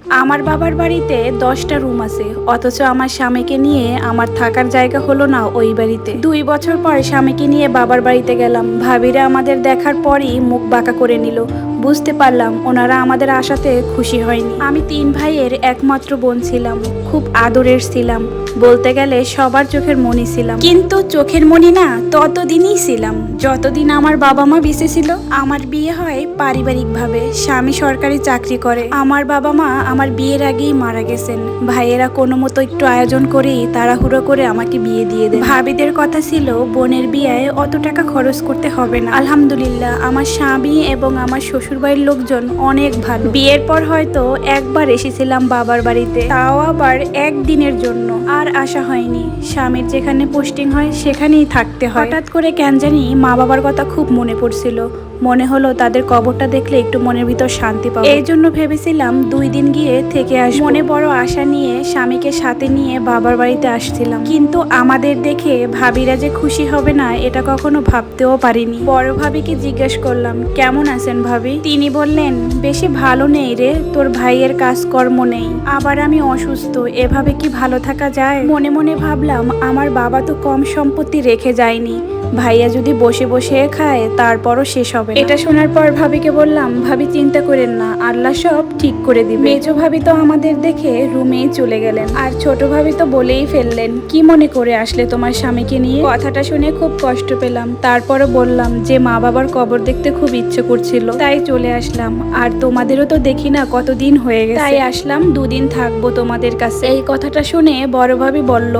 আমার বাবার বাড়িতে 10টা রুম আছে, অথচ আমার স্বামীকে নিয়ে আমার থাকার জায়গা হলো না ওই বাড়িতে। 2 বছর পর স্বামীকে নিয়ে বাবার বাড়িতে গেলাম। ভাবিরা আমাদের দেখার পরই মুখ বাঁকা করে নিল। বুঝতে পারলাম ওনারা আমাদের আশাতে খুশি হয়নি। আমি 3 ভাইয়ের একমাত্র বোন ছিলাম, খুব আদরের ছিলাম, বলতে গেলে সবার চোখের মনি ছিলাম। কিন্তু চোখের মনি না ততদিনই ছিলাম যতদিন আমার বাবা মা বেঁচে ছিল। আমার বিয়ে হয় পারিবারিকভাবে, স্বামী সরকারি চাকরি করে। আমার বাবা মা আমার বিয়ের আগেই মারা গেছেন। ভাইয়েরা কোনো মতো একটু আয়োজন করেই তাড়াহুড়ো করে আমাকে বিয়ে দিয়ে দেয়। ভাবিদের কথা ছিল বোনের বিয়েয় অত টাকা খরচ করতে হবে না। আলহামদুলিল্লাহ, আমার স্বামী এবং আমার শ্বশুরবাড়ির লোকজন অনেক ভালো। বিয়ের পর হয়তো একবার এসেছিলাম বাবার বাড়িতে, তাও আবার একদিনের জন্য। আর আসা হয়নি। স্বামীর যেখানে পোস্টিং হয় সেখানেই থাকতে হয়। হঠাৎ করে কেন জানি মা বাবার কথা খুব মনে পড়ছিল। মনে হলো তাদের কবরটা দেখলে একটু মনের ভিতর শান্তি পাবো। এই জন্য ভেবেছিলাম 2 দিন গিয়ে থেকে আসবো। মনে বড় আশা নিয়ে স্বামীকে সাথে নিয়ে বাবার বাড়িতে আসছিলাম, কিন্তু আমাদের দেখে ভাবিরা যে খুশি হবে না এটা কখনো ভাবতেও পারিনি। বড় ভাবিকে জিজ্ঞেস করলাম, কেমন আছেন ভাবি? তিনি বললেন, বেশি ভালো নেই রে, তোর ভাইয়ের কাজকর্ম নেই, আবার আমি অসুস্থ, এভাবে কি ভালো থাকা যায়? মনে মনে ভাবলাম আমার বাবা তো কম সম্পত্তি রেখে যায়নি, ভাইয়া যদি বসে বসে খায় তারপরও শেষ হবে না। এটা শোনার পর ভাবিকে বললাম, ভাবি চিন্তা করেন না, আল্লাহ সব ঠিক করে দিবে। মেজো ভাবি তো আমাদের দেখে রুমেই চলে গেলেন, আর ছোট ভাবি তো বলেই ফেললেন, কি মনে করে আসলে তোমার স্বামীকে নিয়ে? কথাটা শুনে খুব কষ্ট পেলাম। তারপরও বললাম যে মা বাবার কবর দেখতে খুব ইচ্ছে করছিল, তাই চলে আসলাম। আর তোমাদেরও তো দেখি না কতদিন হয়ে গেছে, তাই আসলাম 2 দিন থাকবো তোমাদের কাছে। এই কথাটা শুনে বড় ভাবি বলল,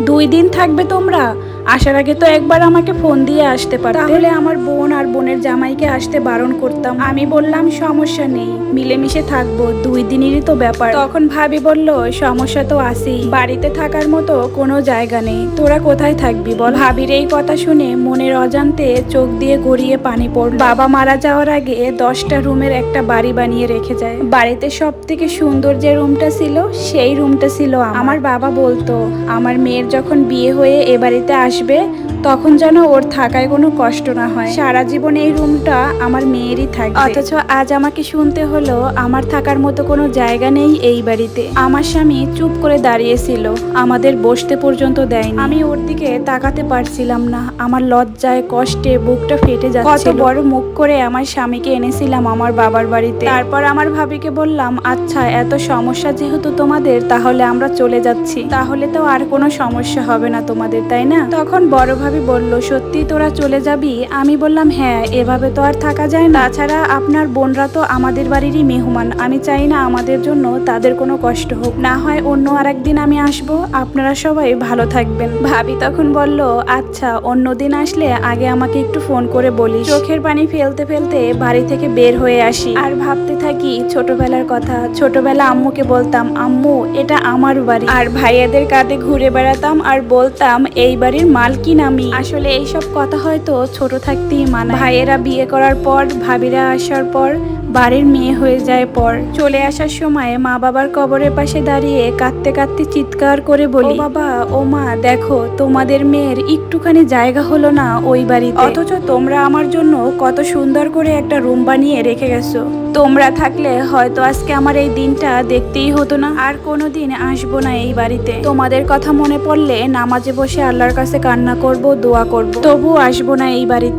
2 দিন থাকবে তোমরা? আসার আগে তো একবার আমাকে ফোন দিয়ে আসতে পারতে, তাহলে আমার বোন আর বোনের জামাইকে আসতে বারণ করতাম। আমি বললাম সমস্যা নেই, মিলেমিশে থাকবো, 2 দিনেরই তো ব্যাপার। তখন ভাবি বলল, সমস্যা তো আছেই, বাড়িতে থাকার মতো কোনো জায়গা নেই, তোরা কোথায় থাকবি বল? ভাবির এই কথা শুনে মনের অজান্তে চোখ দিয়ে গড়িয়ে পানি পড়ল। বাবা মারা যাওয়ার আগে 10টা রুমের একটা বাড়ি বানিয়ে রেখে যায়। বাড়িতে সব থেকে সুন্দর যে রুমটা ছিল সেই রুমটা ছিল আমার। বাবা বলতো আমার মেয়ের যখন বিয়ে হয়ে এ বাড়িতে আসবে তখন যেন ওর থাকায় কোনো কষ্ট না হয়, সারা জীবন এই রুমটা আমার মেয়েরই থাকবে। অথচ আজ আমাকে শুনতে হলো আমার থাকার মতো কোনো জায়গা নেই এই বাড়িতে। আমার স্বামী চুপ করে দাঁড়িয়েছিল, আমাদের বসতে পর্যন্ত দেয়নি। আমি ওর দিকে তাকাতে পারছিলাম না, আমার লজ্জায় কষ্টে বুকটা ফেটে যাচ্ছিল। কত বড় মুখ করে আমার স্বামীকে এনেছিলাম আমার বাবার বাড়িতে। তারপর আমার ভাবিকে বললাম, আচ্ছা এত সমস্যা যেহেতু তোমাদের, তাহলে আমরা চলে যাচ্ছি, তাহলে তো আর কোনো সমস্যা হবে না তোমাদের, তাই না? তখন বড় ভাবি বলল, সত্যি তোরা চলে যাবি? আমি বললাম, হ্যাঁ, এভাবে তো আর থাকা যায় না, তাছাড়া আপনার বোনরা তো আমাদের বাড়িরই মেহমান, আমি চাই না আমাদের জন্য তাদের কোনো কষ্ট হোক, না হয় অন্য আরেকদিন আমি আসবো, আপনারা সবাই ভালো থাকবেন। ভাবি তখন বলল, আচ্ছা অন্যদিন আসলে আগে আমাকে একটু ফোন করে বলিস। চোখের পানি ফেলতে ফেলতে বাড়ি থেকে বের হয়ে আসি আর ভাবতে থাকি ছোটবেলার কথা। ছোটবেলা আম্মুকে বলতাম, আম্মু এটা আমার বাড়ি, আর ভাইয়াদের কাঁধে ঘুরে বেড়াতাম আর বলতাম এই বাড়ির মালকিন আমি। আসলে এইসব কথা হয়তো ছোট থাকতেই মানায়। ভাইয়েরা বিয়ে করার পর, ভাবিরা আসার পর, বাড়ির মেয়ে হয়ে যায় পর, চলে আসার সময় মা বাবার কবরের পাশে দাঁড়িয়ে কাঁদতে কাঁদতে চিৎকার করে বলি, ও বাবা ও মা, দেখো তোমাদের মেয়ের একটুখানি জায়গা হলো না ওই বাড়িতে, অথচ তোমরা আমার জন্য কত সুন্দর করে একটা রুম বানিয়ে রেখে গেছো। তোমরা থাকলে হয়তো আজকে আমার এই দিনটা দেখতেই হতো না, আর কোনোদিন আসবো না এই বাড়িতে। তোমাদের কথা মনে পড়লে নামাজে বসে আল্লাহর কাছে কান্না করব, দোয়া করব, তবু আসবো না এই বাড়িতে।